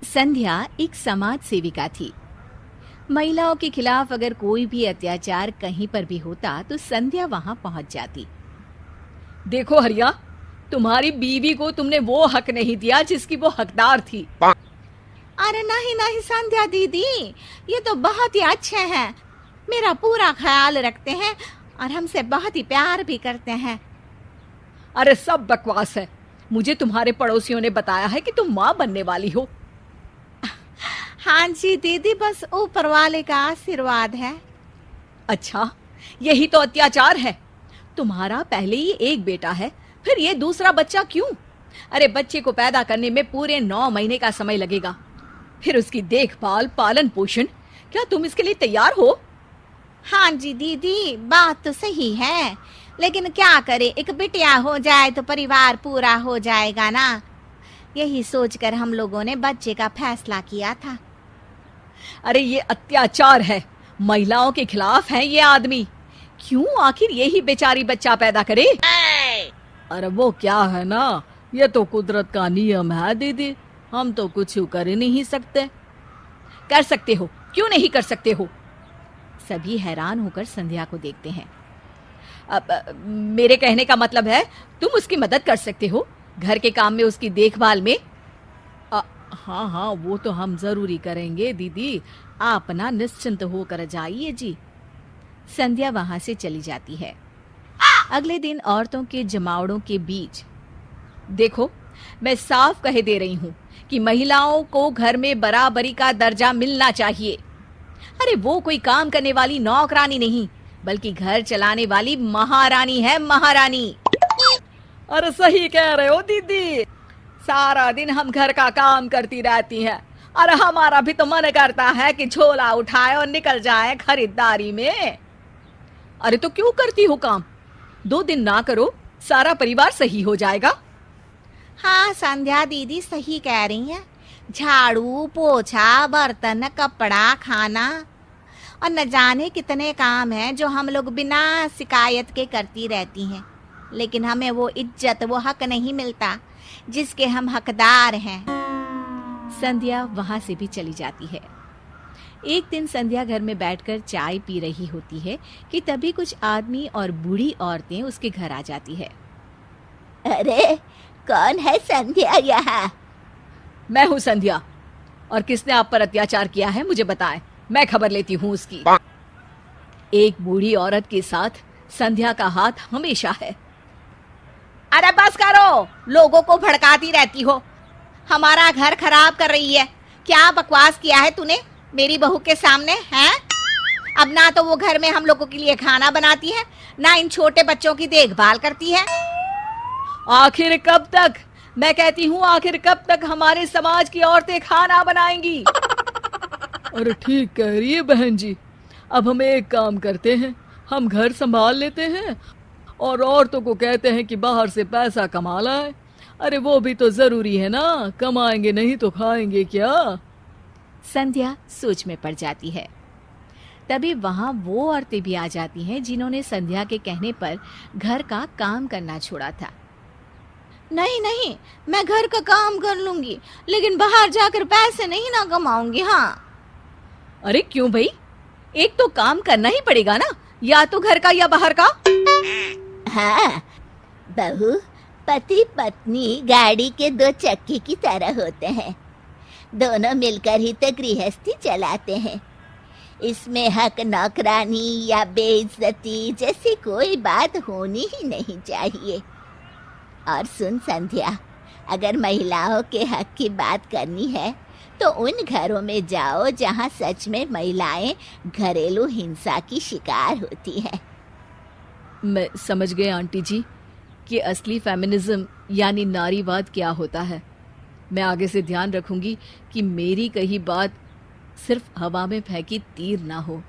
संध्या एक समाज सेविका थी। महिलाओं के खिलाफ अगर कोई भी अत्याचार कहीं पर भी होता तो संध्या वहां पहुंच जाती। देखो हरिया, तुम्हारी बीवी को तुमने वो हक नहीं दिया जिसकी वो हकदार थी। अरे नहीं नहीं संध्या दीदी, ये तो बहुत ही अच्छे हैं, मेरा पूरा ख्याल रखते हैं और हमसे बहुत ही प्यार भी करते हैं। अरे सब बकवास है। मुझे तुम्हारे पड़ोसियों ने बताया है कि तुम माँ बनने वाली हो। हाँ जी दीदी, बस ऊपर वाले का आशीर्वाद है। अच्छा, यही तो अत्याचार है। तुम्हारा पहले ही एक बेटा है, फिर ये दूसरा बच्चा क्यों? अरे बच्चे को पैदा करने में पूरे 9 महीने का समय लगेगा, फिर उसकी देखभाल, पालन पोषण। क्या तुम इसके लिए तैयार हो? हाँ जी दीदी, बात तो सही है, लेकिन क्या करे, एक बिटिया हो जाए तो परिवार पूरा हो जाएगा ना। यही सोचकर हम लोगों ने बच्चे का फैसला किया था। अरे ये अत्याचार है, महिलाओं के खिलाफ है ये आदमी। क्यों आखिर यही बेचारी बच्चा पैदा करे? अरे वो क्या है ना, ये तो कुदरत का नियम है दीदी, हम तो कुछ कर ही नहीं सकते। कर सकते हो, क्यों नहीं कर सकते हो? सभी हैरान होकर संध्या को देखते हैं। अब मेरे कहने का मतलब है तुम उसकी मदद कर सकते हो, घर के काम में, उसकी देखभाल में। हाँ हाँ, वो तो हम जरूरी करेंगे दीदी, आप ना निश्चिंत होकर जाइए जी। संध्या वहां से चली जाती है। अगले दिन औरतों के जमावड़ों के बीच, देखो मैं साफ कह दे रही हूँ कि महिलाओं को घर में बराबरी का दर्जा मिलना चाहिए। अरे वो कोई काम करने वाली नौकरानी नहीं, बल्कि घर चलाने वाली महारानी है, महारानी। अरे सही कह रहे हो दीदी, सारा दिन हम घर का काम करती रहती हैं। अरे हमारा भी तो मन करता है कि झोला उठाए और निकल जाए खरीदारी में। अरे तो क्यों करती हो काम? 2 दिन ना करो, सारा परिवार सही हो जाएगा। हाँ संध्या दीदी सही कह रही हैं, झाड़ू पोछा, बर्तन, कपड़ा, खाना और न जाने कितने काम हैं जो हम लोग बिना शिकायत के करती रहती हैं, लेकिन हमें वो इज्जत, वो हक नहीं मिलता जिसके हम हकदार हैं। संध्या वहां से भी चली जाती है। एक दिन संध्या घर में बैठकर चाय पी रही होती है कि तभी कुछ आदमी और बूढ़ी औरतें उसके घर आ जाती है। अरे कौन है संध्या यहाँ? मैं हूँ संध्या, और किसने आप पर अत्याचार किया है मुझे बताएं, मैं खबर लेती हूँ उसकी। एक बूढ़ी औरत के साथ संध्या का हाथ हमेशा है। अरे बस करो, लोगों को भड़काती रहती हो, हमारा घर खराब कर रही है। क्या बकवास किया है तूने मेरी बहू के सामने हैं? अब ना तो वो घर में हम लोगों के लिए खाना बनाती है, ना इन छोटे बच्चों की देखभाल करती है। आखिर कब तक, मैं कहती हूँ आखिर कब तक हमारे समाज की औरतें खाना बनाएंगी? अरे ठीक कह रही है बहन जी, अब हम एक काम करते हैं, हम घर संभाल लेते हैं और औरतों को कहते हैं कि बाहर से पैसा कमा लाए। अरे वो भी तो जरूरी है ना, कमाएंगे नहीं तो खाएंगे क्या? संध्या सोच में पड़ जाती है। तभी वहां वो औरतें भी आ जाती हैं जिन्होंने संध्या के कहने पर घर का काम करना छोड़ा था। नहीं नहीं, मैं घर का काम कर लूंगी, लेकिन बाहर जाकर पैसे नहीं ना कमाऊंगी। हाँ। अरे क्यों भाई, एक तो काम करना ही पड़ेगा ना, या तो घर का या बाहर का। हाँ बहू, पति पत्नी गाड़ी के 2 चक्के की तरह होते हैं, दोनों मिलकर ही तो गृहस्थी चलाते हैं। इसमें हक नौकरानी या बेइज्जती जैसी कोई बात होनी ही नहीं चाहिए। और सुन संध्या, अगर महिलाओं के हक की बात करनी है तो उन घरों में जाओ जहां सच में महिलाएं घरेलू हिंसा की शिकार होती हैं। मैं समझ गए आंटी जी कि असली फेमिनिज्म यानी नारीवाद क्या होता है। मैं आगे से ध्यान रखूंगी कि मेरी कही बात सिर्फ हवा में फेंकी तीर ना हो।